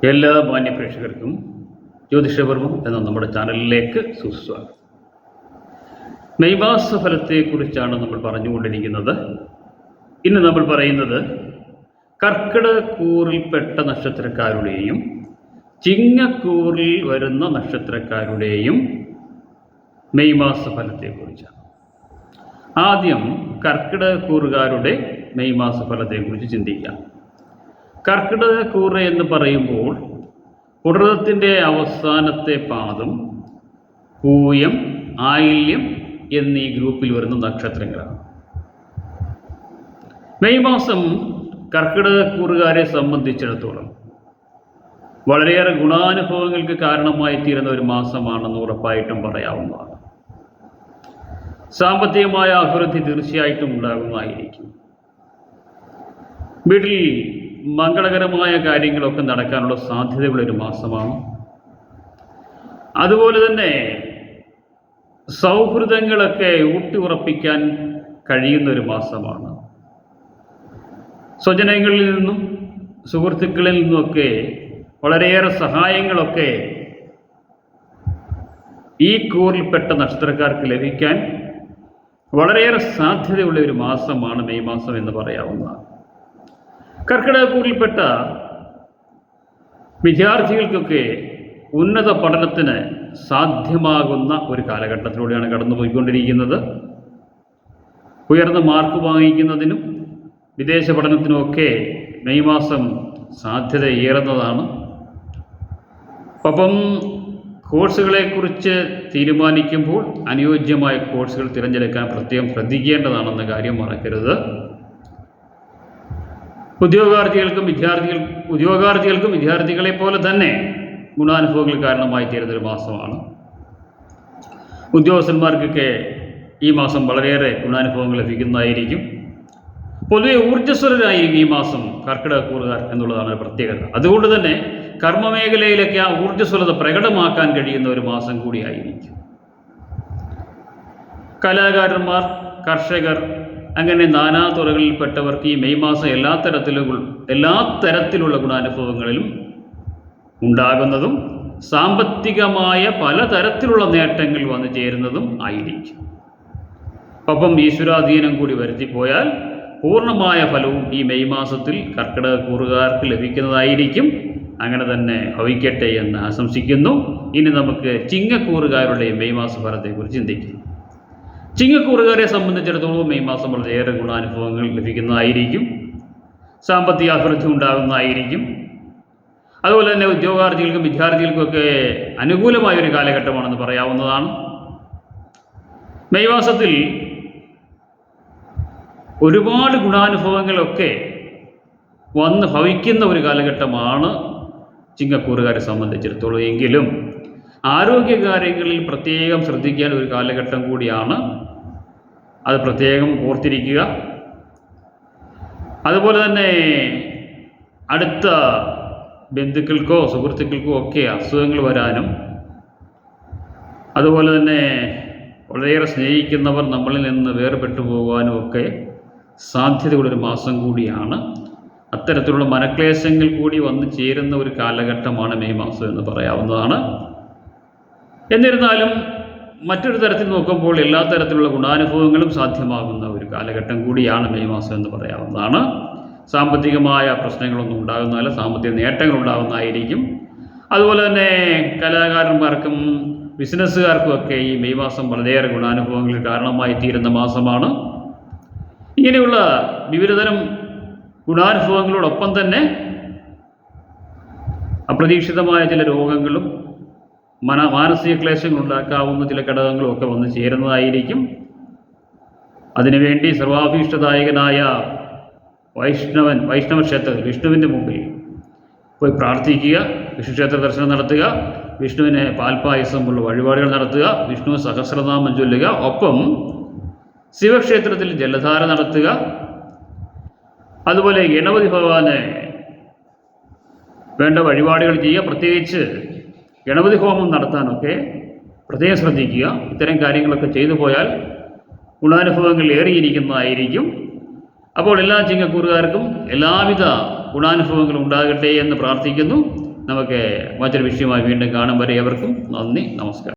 എല്ലാ മാന്യ പ്രേക്ഷകർക്കും ജ്യോതിഷപർമ്മം എന്ന നമ്മുടെ ചാനലിലേക്ക് സുസ്വാഗതം. മെയ് മാസ ഫലത്തെക്കുറിച്ചാണ് നമ്മൾ പറഞ്ഞുകൊണ്ടിരിക്കുന്നത്. ഇന്ന് നമ്മൾ പറയുന്നത് കർക്കിടകൂറിൽപ്പെട്ട നക്ഷത്രക്കാരുടെയും ചിങ്ങക്കൂറിൽ വരുന്ന നക്ഷത്രക്കാരുടെയും മെയ് മാസ ഫലത്തെക്കുറിച്ചാണ്. ആദ്യം കർക്കിടകൂറുകാരുടെ മെയ് മാസ ഫലത്തെക്കുറിച്ച് ചിന്തിക്കാം. കർക്കിടകൂറ് എന്ന് പറയുമ്പോൾ പുണർദത്തിൻ്റെ അവസാനത്തെ പാദം, പൂയം, ആയില്യം എന്നീ ഗ്രൂപ്പിൽ വരുന്ന നക്ഷത്രങ്ങളാണ്. മെയ് മാസം കർക്കിടകൂറുകാരെ സംബന്ധിച്ചിടത്തോളം വളരെയേറെ ഗുണാനുഭവങ്ങൾക്ക് കാരണമായി തീരുന്ന ഒരു മാസമാണെന്ന് ഉറപ്പായിട്ടും പറയാവുന്നതാണ്. സാമ്പത്തികമായ അഭിവൃദ്ധി തീർച്ചയായിട്ടും ഉണ്ടാകുന്നതായിരിക്കും. വീട്ടിൽ മംഗളകരമായ കാര്യങ്ങളൊക്കെ നടക്കാനുള്ള സാധ്യതയുള്ളൊരു മാസമാണ്. അതുപോലെ തന്നെ സൗഹൃദങ്ങളൊക്കെ ഊട്ടിയുറപ്പിക്കാൻ കഴിയുന്ന ഒരു മാസമാണ്. സ്വജനങ്ങളിൽ നിന്നും സുഹൃത്തുക്കളിൽ നിന്നുമൊക്കെ വളരെയേറെ സഹായങ്ങളൊക്കെ ഈ കൂറിൽപ്പെട്ട നക്ഷത്രക്കാർക്ക് ലഭിക്കാൻ വളരെയേറെ സാധ്യതയുള്ള ഒരു മാസമാണ് മെയ് മാസം എന്ന് പറയാവുന്നതാണ്. കർക്കിടകൂറിൽപ്പെട്ട വിദ്യാർത്ഥികൾക്കൊക്കെ ഉന്നത പഠനത്തിന് സാധ്യമാകുന്ന ഒരു കാലഘട്ടത്തിലൂടെയാണ് കടന്നുപോയിക്കൊണ്ടിരിക്കുന്നത്. ഉയർന്ന മാർക്ക് വാങ്ങിക്കുന്നതിനും വിദേശ പഠനത്തിനുമൊക്കെ മെയ് മാസം സാധ്യത ഏറുന്നതാണ്. ഒപ്പം കോഴ്സുകളെക്കുറിച്ച് തീരുമാനിക്കുമ്പോൾ അനുയോജ്യമായ കോഴ്സുകൾ തിരഞ്ഞെടുക്കാൻ പ്രത്യേകം ശ്രദ്ധിക്കേണ്ടതാണെന്ന കാര്യം മറക്കരുത്. ഉദ്യോഗാർത്ഥികൾക്കും വിദ്യാർത്ഥികളെ പോലെ തന്നെ ഗുണാനുഭവങ്ങൾ കാരണമായി തീരുന്നൊരു മാസമാണ്. ഉദ്യോഗസ്ഥന്മാർക്കൊക്കെ ഈ മാസം വളരെയേറെ ഗുണാനുഭവങ്ങൾ ലഭിക്കുന്നതായിരിക്കും. പൊതുവെ ഊർജ്ജസ്വലരായിരിക്കും ഈ മാസം കർക്കിടകൂറുകാർ എന്നുള്ളതാണ് ഒരു പ്രത്യേകത. അതുകൊണ്ട് തന്നെ കർമ്മമേഖലയിലൊക്കെ ആ ഊർജ്ജസ്വലത പ്രകടമാക്കാൻ കഴിയുന്ന ഒരു മാസം കൂടിയായിരിക്കും. കലാകാരന്മാർ, കർഷകർ, അങ്ങനെ നാനാ തുറകളിൽപ്പെട്ടവർക്ക് ഈ മെയ് മാസം എല്ലാ തരത്തിലുള്ള ഗുണാനുഭവങ്ങളിലും ഉണ്ടാകുന്നതും സാമ്പത്തികമായ പലതരത്തിലുള്ള നേട്ടങ്ങൾ വന്നു ചേരുന്നതും ആയിരിക്കും. ഒപ്പം ഈശ്വരാധീനം കൂടി വരുത്തിപ്പോയാൽ പൂർണ്ണമായ ഫലവും ഈ മെയ് മാസത്തിൽ കർക്കിടകൂറുകാർക്ക് ലഭിക്കുന്നതായിരിക്കും. അങ്ങനെ തന്നെ ഭവിക്കട്ടെ എന്ന് ആശംസിക്കുന്നു. ഇനി നമുക്ക് ചിങ്ങക്കൂറുകാരുടെ മെയ് മാസ ഫലത്തെക്കുറിച്ച് ചിന്തിക്കാം. ചിങ്ങക്കൂറുകാരെ സംബന്ധിച്ചിടത്തോളം മെയ് മാസം വളരെയേറെ ഗുണാനുഭവങ്ങൾ ലഭിക്കുന്നതായിരിക്കും. സാമ്പത്തിക അഭിവൃദ്ധി ഉണ്ടാകുന്നതായിരിക്കും. അതുപോലെ തന്നെ ഉദ്യോഗാർത്ഥികൾക്കും വിദ്യാർത്ഥികൾക്കൊക്കെ അനുകൂലമായൊരു കാലഘട്ടമാണെന്ന് പറയാവുന്നതാണ്. മെയ് മാസത്തിൽ ഒരുപാട് ഗുണാനുഭവങ്ങളൊക്കെ വന്ന് ഭവിക്കുന്ന ഒരു കാലഘട്ടമാണ് ചിങ്ങക്കൂറുകാരെ സംബന്ധിച്ചിടത്തോളം. എങ്കിലും ആരോഗ്യകാര്യങ്ങളിൽ പ്രത്യേകം ശ്രദ്ധിക്കാൻ ഒരു കാലഘട്ടം കൂടിയാണ്. അത് പ്രത്യേകം ഓർത്തിരിക്കുക. അതുപോലെ തന്നെ അടുത്ത ബന്ധുക്കൾക്കോ സുഹൃത്തുക്കൾക്കോ ഒക്കെ അസുഖങ്ങൾ വരാനും, അതുപോലെ തന്നെ വളരെയേറെ സ്നേഹിക്കുന്നവർ നമ്മളിൽ നിന്ന് വേർപെട്ടു പോകാനും ഒക്കെ സാധ്യതയുള്ളൊരു മാസം കൂടിയാണ്. അത്തരത്തിലുള്ള മനക്ലേശങ്ങൾ കൂടി വന്നു ചേരുന്ന ഒരു കാലഘട്ടമാണ് മെയ് മാസം എന്ന് പറയാവുന്നതാണ്. എന്നിരുന്നാലും മറ്റൊരു തരത്തിൽ നോക്കുമ്പോൾ എല്ലാ തരത്തിലുള്ള ഗുണാനുഭവങ്ങളും സാധ്യമാകുന്ന ഒരു കാലഘട്ടം കൂടിയാണ് മെയ് മാസം എന്ന് പറയാവുന്നതാണ്. സാമ്പത്തികമായ പ്രശ്നങ്ങളൊന്നും ഉണ്ടാകുന്നതല്ല, സാമ്പത്തിക നേട്ടങ്ങൾ ഉണ്ടാകുന്നതായിരിക്കും. അതുപോലെ തന്നെ കലാകാരന്മാർക്കും ബിസിനസ്സുകാർക്കുമൊക്കെ ഈ മെയ് മാസം വളരെയേറെ ഗുണാനുഭവങ്ങൾക്ക് കാരണമായി തീരുന്ന മാസമാണ്. ഇങ്ങനെയുള്ള വിവിധതരം ഗുണാനുഭവങ്ങളോടൊപ്പം തന്നെ അപ്രതീക്ഷിതമായ ചില രോഗങ്ങളും മാനസിക ക്ലേശങ്ങൾ ഉണ്ടാക്കാവുന്ന ചില ഘടകങ്ങളും ഒക്കെ വന്ന് ചേരുന്നതായിരിക്കും. അതിനുവേണ്ടി സർവാഭീഷ്ടദായകനായ വൈഷ്ണവ ക്ഷേത്രത്തിൽ വിഷ്ണുവിൻ്റെ മുമ്പിൽ പോയി പ്രാർത്ഥിക്കുക, വിഷ്ണു ക്ഷേത്ര ദർശനം നടത്തുക, വിഷ്ണുവിനെ പാൽപ്പായസമുള്ള വഴിപാടുകൾ നടത്തുക, വിഷ്ണു സഹസ്രനാമം ചൊല്ലുക, ഒപ്പം ശിവക്ഷേത്രത്തിൽ ജലധാര നടത്തുക. അതുപോലെ ഗണപതി ഭഗവാന് വേണ്ട വഴിപാടുകൾ ചെയ്യുക. പ്രത്യേകിച്ച് ഗണപതി ഹോമം നടത്താനൊക്കെ പ്രത്യേകം ശ്രദ്ധിക്കുക. ഇത്തരം കാര്യങ്ങളൊക്കെ ചെയ്തു പോയാൽ ഗുണാനുഭവങ്ങൾ ഏറിയിരിക്കുന്നതായിരിക്കും. അപ്പോൾ എല്ലാ ചിങ്ങക്കൂറുകാർക്കും എല്ലാവിധ ഗുണാനുഭവങ്ങളും ഉണ്ടാകട്ടെ എന്ന് പ്രാർത്ഥിക്കുന്നു. നമുക്ക് മറ്റൊരു വിഷയമായി വീണ്ടും കാണും വരെ ഏവർക്കും നന്ദി, നമസ്കാരം.